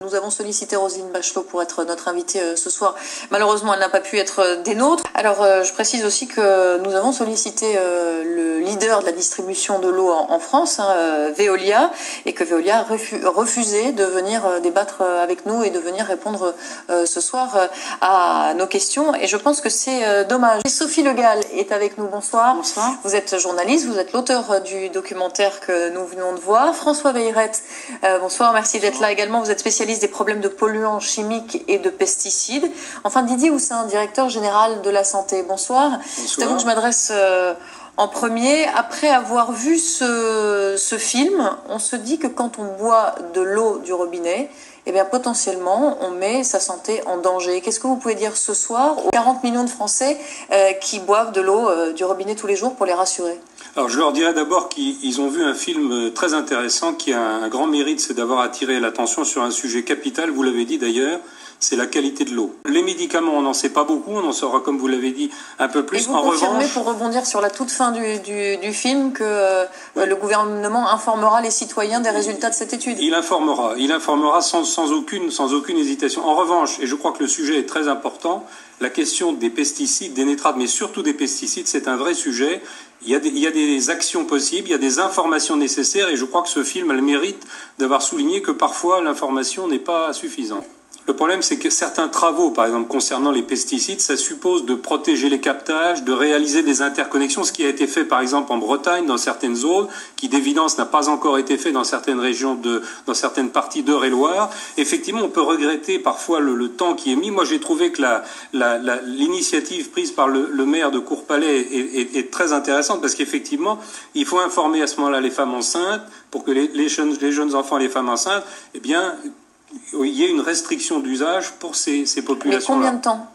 Nous avons sollicité Roselyne Bachelot pour être notre invitée ce soir. Malheureusement, elle n'a pas pu être des nôtres. Alors, je précise aussi que nous avons sollicité le leader de la distribution de l'eau en France, Veolia, et que Veolia a refusé de venir débattre avec nous et de venir répondre ce soir à nos questions. Et je pense que c'est dommage. Sophie Le Gall est avec nous. Bonsoir. Bonsoir. Vous êtes journaliste, vous êtes l'auteur du documentaire que nous venons de voir. François Veillerette, bonsoir, merci d'être là également. Vous êtes spécialiste des problèmes de polluants chimiques et de pesticides. Enfin, Didier Houssin, directeur général de la santé. Bonsoir. C'est à vous que je m'adresse en premier. Après avoir vu ce film, on se dit que quand on boit de l'eau du robinet, eh bien, potentiellement, on met sa santé en danger. Qu'est-ce que vous pouvez dire ce soir aux 40 millions de Français qui boivent de l'eau du robinet tous les jours pour les rassurer? Alors je leur dirais d'abord qu'ils ont vu un film très intéressant qui a un grand mérite, c'est d'avoir attiré l'attention sur un sujet capital, vous l'avez dit d'ailleurs, c'est la qualité de l'eau. Les médicaments, on n'en sait pas beaucoup, on en saura, comme vous l'avez dit, un peu plus. Et vous confirmez, pour rebondir sur la toute fin du film, que le gouvernement informera les citoyens des résultats de cette étude? Il informera sans aucune hésitation. En revanche, et je crois que le sujet est très important, la question des pesticides, des nitrates, mais surtout des pesticides, c'est un vrai sujet. Il y a des actions possibles, il y a des informations nécessaires, et je crois que ce film a le mérite d'avoir souligné que parfois l'information n'est pas suffisante. Le problème, c'est que certains travaux, par exemple concernant les pesticides, ça suppose de protéger les captages, de réaliser des interconnexions, ce qui a été fait par exemple en Bretagne, dans certaines zones, qui d'évidence n'a pas encore été fait dans certaines régions, dans certaines parties d'Eure-et-Loire. Effectivement, on peut regretter parfois le temps qui est mis. Moi, j'ai trouvé que l'initiative prise par le maire de Courpalais est très intéressante, parce qu'effectivement, il faut informer à ce moment-là les femmes enceintes, pour que les jeunes enfants et les femmes enceintes, eh bien, il y a une restriction d'usage pour ces populations-là. Mais combien de temps?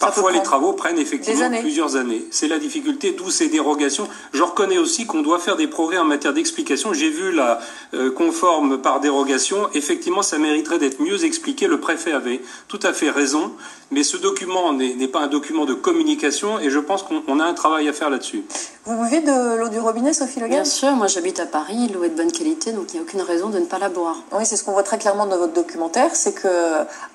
Parfois, les travaux prennent effectivement plusieurs années. C'est la difficulté, d'où ces dérogations. Je reconnais aussi qu'on doit faire des progrès en matière d'explication. J'ai vu la conforme par dérogation. Effectivement, ça mériterait d'être mieux expliqué. Le préfet avait tout à fait raison. Mais ce document n'est pas un document de communication, et je pense qu'on a un travail à faire là-dessus. Vous buvez de l'eau du robinet, Sophie Le Gall? Bien sûr, moi j'habite à Paris, l'eau est de bonne qualité, donc il n'y a aucune raison de ne pas la boire. Oui, c'est ce qu'on voit très clairement dans votre documentaire, c'est que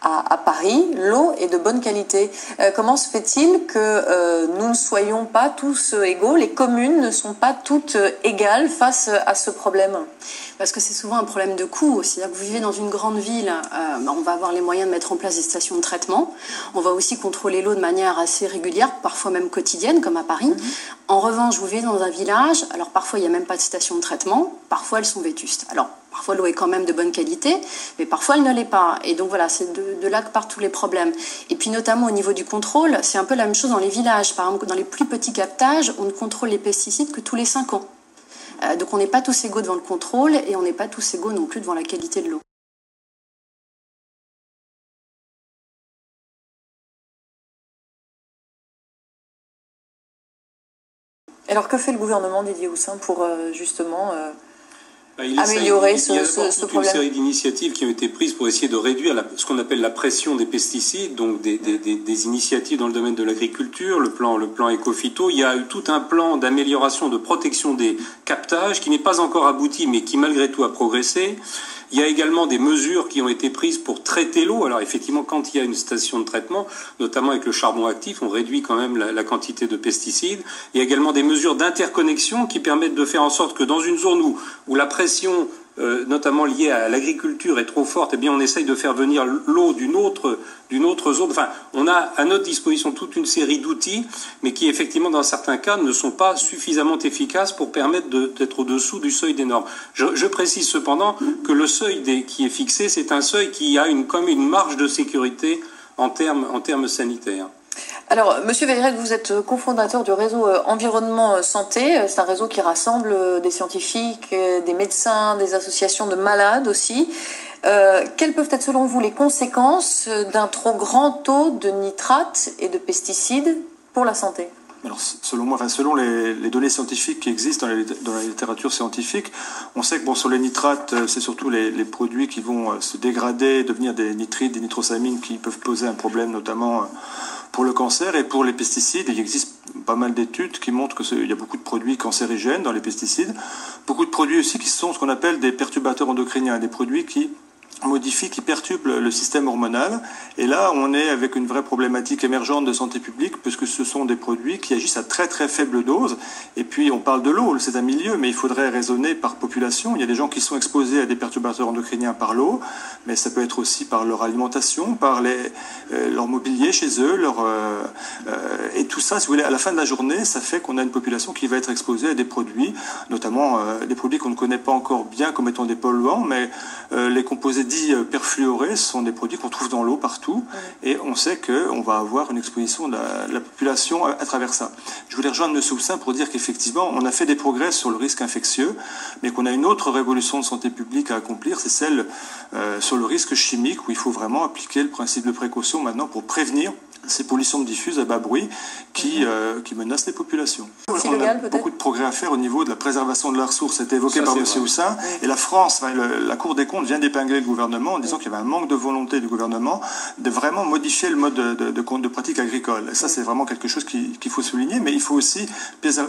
à Paris, l'eau est de bonne qualité. Comment se fait-il que nous ne soyons pas tous égaux? Les communes ne sont pas toutes égales face à ce problème? Parce que c'est souvent un problème de coût. C'est-à-dire que vous vivez dans une grande ville, on va avoir les moyens de mettre en place des stations de traitement. On va aussi contrôler l'eau de manière assez régulière, parfois même quotidienne, comme à Paris. En revanche, vous vivez dans un village, alors parfois il n'y a même pas de station de traitement, parfois elles sont vétustes. Alors, parfois l'eau est quand même de bonne qualité, mais parfois elle ne l'est pas. Et donc voilà, c'est de là que partent tous les problèmes. Et puis notamment au niveau du contrôle, c'est un peu la même chose dans les villages. Par exemple, dans les plus petits captages, on ne contrôle les pesticides que tous les 5 ans. Donc on n'est pas tous égaux devant le contrôle, et on n'est pas tous égaux non plus devant la qualité de l'eau. Alors que fait le gouvernement, Didier Houssin, pour justement améliorer ce problème? Il y a toute une série d'initiatives qui ont été prises pour essayer de réduire ce qu'on appelle la pression des pesticides, donc des initiatives dans le domaine de l'agriculture, le plan éco-phyto. Il y a eu tout un plan d'amélioration, de protection des captages qui n'est pas encore abouti, mais qui malgré tout a progressé. Il y a également des mesures qui ont été prises pour traiter l'eau. Alors effectivement, quand il y a une station de traitement, notamment avec le charbon actif, on réduit quand même la quantité de pesticides. Il y a également des mesures d'interconnexion qui permettent de faire en sorte que dans une zone où la pression, notamment liée à l'agriculture, est trop forte, eh bien on essaye de faire venir l'eau d'une autre zone. Enfin, on a à notre disposition toute une série d'outils, mais qui effectivement dans certains cas ne sont pas suffisamment efficaces pour permettre d'être au-dessous du seuil des normes. Je précise cependant que le seuil qui est fixé, c'est un seuil qui a comme une marge de sécurité en termes sanitaires. Alors, Monsieur Veillerette, vous êtes cofondateur du réseau Environnement Santé. C'est un réseau qui rassemble des scientifiques, des médecins, des associations de malades aussi. Quelles peuvent être selon vous les conséquences d'un trop grand taux de nitrates et de pesticides pour la santé? Alors, selon moi, selon les données scientifiques qui existent dans la littérature scientifique, on sait que sur les nitrates, c'est surtout les produits qui vont se dégrader, devenir des nitrites, des nitrosamines qui peuvent poser un problème, notamment pour le cancer. Et pour les pesticides, il existe pas mal d'études qui montrent qu'il y a beaucoup de produits cancérigènes dans les pesticides. Beaucoup de produits aussi qui sont ce qu'on appelle des perturbateurs endocriniens, des produits qui perturbent le système hormonal. Et là, on est avec une vraie problématique émergente de santé publique, puisque ce sont des produits qui agissent à très très faible dose. Et puis, on parle de l'eau, c'est un milieu, mais il faudrait raisonner par population. Il y a des gens qui sont exposés à des perturbateurs endocriniens par l'eau, mais ça peut être aussi par leur alimentation, par leur mobilier chez eux, et tout ça, si vous voulez, à la fin de la journée, ça fait qu'on a une population qui va être exposée à des produits, notamment des produits qu'on ne connaît pas encore bien comme étant des polluants, mais les composés dits perfluorés sont des produits qu'on trouve dans l'eau partout, et on sait qu'on va avoir une exposition de la population à travers ça. Je voulais rejoindre M. Houssin pour dire qu'effectivement, on a fait des progrès sur le risque infectieux, mais qu'on a une autre révolution de santé publique à accomplir, c'est celle sur le risque chimique, où il faut vraiment appliquer le principe de précaution maintenant pour prévenir ces pollutions diffuses à bas bruit qui menacent les populations. On a beaucoup de progrès à faire au niveau de la préservation de la ressource. C'était évoqué par M. Houssin. Et la France, la Cour des comptes vient d'épingler le gouvernement en disant qu'il y avait un manque de volonté du gouvernement de vraiment modifier le mode de pratique agricole. Et ça, c'est vraiment quelque chose qu'il faut souligner. Mais il faut aussi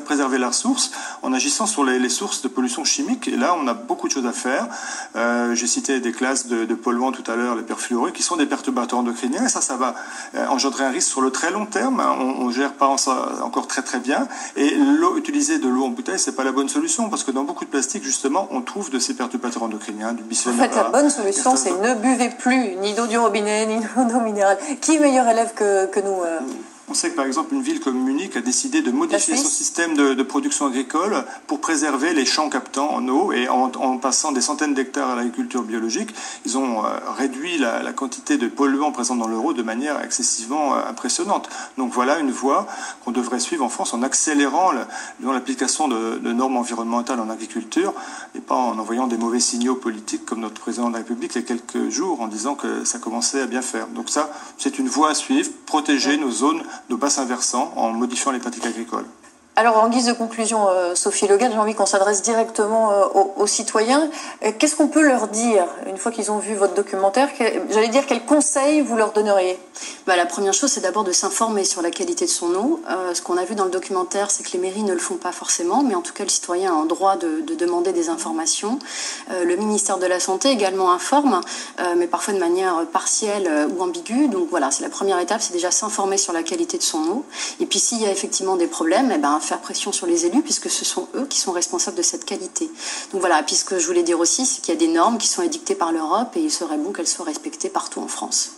préserver la ressource en agissant sur les sources de pollution chimique. Et là, on a beaucoup de choses à faire. J'ai cité des classes de polluants tout à l'heure, les perfluorés, qui sont des perturbateurs endocriniens. Et ça va engendrer un risque sur le très long terme. On ne gère pas ça encore très très bien. Et utiliser de l'eau en bouteille, c'est pas la bonne solution, parce que dans beaucoup de plastiques, justement, on trouve de ces perturbateurs endocriniens, du bisphénol A. En fait, la bonne solution, c'est ne buvez plus ni d'eau du robinet, ni d'eau minérale. Qui est meilleur élève que nous On sait que, par exemple, une ville comme Munich a décidé de modifier son système de production agricole pour préserver les champs captants en eau, et en passant des centaines d'hectares à l'agriculture biologique, ils ont réduit la quantité de polluants présents dans leur eau de manière excessivement impressionnante. Donc voilà une voie qu'on devrait suivre en France en accélérant l'application de normes environnementales en agriculture, et pas en envoyant des mauvais signaux politiques comme notre président de la République il y a quelques jours en disant que ça commençait à bien faire. Donc ça, c'est une voie à suivre, protéger nos zones, nos bassins versants en modifiant les pratiques agricoles. Alors, en guise de conclusion, Sophie Le Gall, j'ai envie qu'on s'adresse directement aux citoyens. Qu'est-ce qu'on peut leur dire une fois qu'ils ont vu votre documentaire? J'allais dire, quels conseils vous leur donneriez? La première chose, c'est d'abord de s'informer sur la qualité de son eau. Ce qu'on a vu dans le documentaire, c'est que les mairies ne le font pas forcément, mais en tout cas, le citoyen a un droit de demander des informations. Le ministère de la Santé également informe, mais parfois de manière partielle ou ambiguë. Donc voilà, c'est la première étape, c'est déjà s'informer sur la qualité de son eau. Et puis s'il y a effectivement des problèmes, faire pression sur les élus, puisque ce sont eux qui sont responsables de cette qualité. Donc voilà, puis ce que je voulais dire aussi, c'est qu'il y a des normes qui sont édictées par l'Europe, et il serait bon qu'elles soient respectées partout en France.